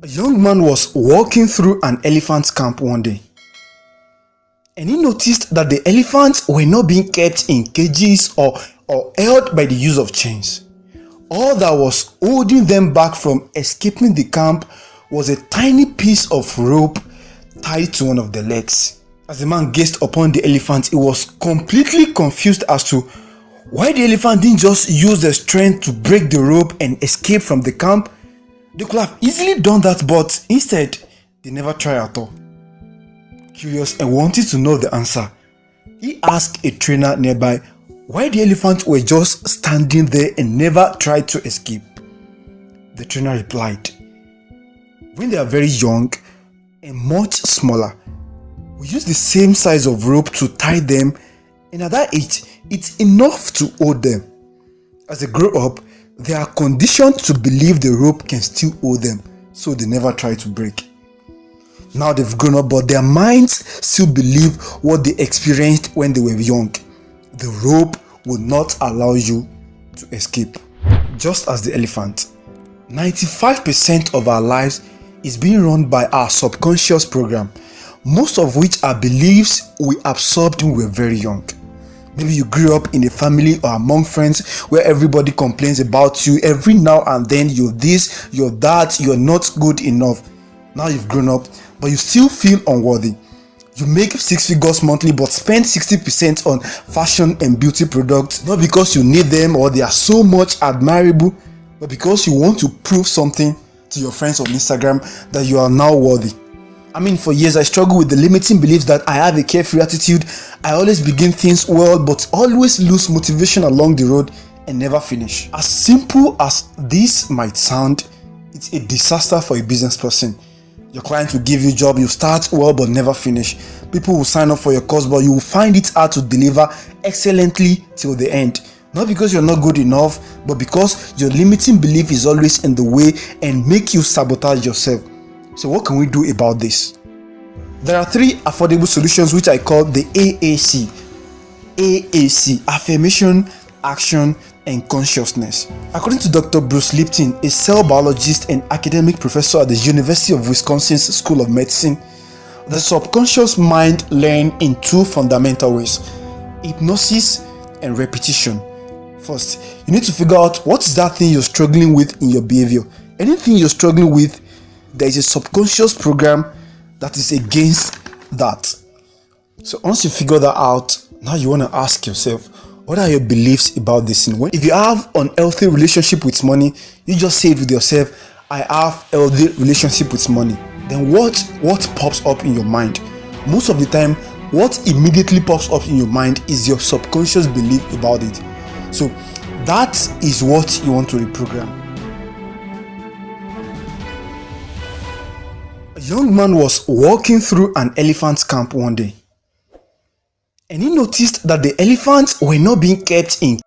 A young man was walking through an elephant camp one day, and he noticed that the elephants were not being kept in cages or held by the use of chains. All that was holding them back from escaping the camp was a tiny piece of rope tied to one of their legs. As the man gazed upon the elephant, he was completely confused as to why the elephant didn't just use their strength to break the rope and escape from the camp. They could have easily done that, but instead, they never tried at all. Curious and wanting to know the answer, he asked a trainer nearby why the elephants were just standing there and never tried to escape. The trainer replied, "When they are very young and much smaller, we use the same size of rope to tie them, and at that age, it's enough to hold them. As they grow up, they are conditioned to believe the rope can still hold them, so they never try to break. Now they've grown up, but their minds still believe what they experienced when they were young. The rope will not allow you to escape." Just as the elephant, 95% of our lives is being run by our subconscious program, most of which are beliefs we absorbed when we were very young. Maybe you grew up in a family or among friends where everybody complains about you. Every now and then you're this, you're that, you're not good enough. Now you've grown up, but you still feel unworthy. You make 6 figures monthly but spend 60% on fashion and beauty products, not because you need them or they are so much admirable, but because you want to prove something to your friends on Instagram that you are now worthy. For years I struggled with the limiting beliefs that I have a carefree attitude, I always begin things well but always lose motivation along the road and never finish. As simple as this might sound, it's a disaster for a business person. Your client will give you a job, you start well but never finish. People will sign up for your course but you will find it hard to deliver excellently till the end. Not because you're not good enough, but because your limiting belief is always in the way and make you sabotage yourself. So what can we do about this? There are 3 affordable solutions which I call the AAC. AAC, affirmation, action, and consciousness. According to Dr. Bruce Lipton, a cell biologist and academic professor at the University of Wisconsin's School of Medicine, the subconscious mind learns in 2 fundamental ways: hypnosis and repetition. First, you need to figure out what is that thing you're struggling with in your behavior. Anything you're struggling with, there is a subconscious program that is against that. So once you figure that out, now you want to ask yourself, what are your beliefs about this thing? If you have unhealthy relationship with money, you just say it with yourself, I have healthy relationship with money. Then what pops up in your mind? Most of the time, what immediately pops up in your mind is your subconscious belief about it. So that is what you want to reprogram. A young man was walking through an elephant camp one day, and he noticed that the elephants were not being kept in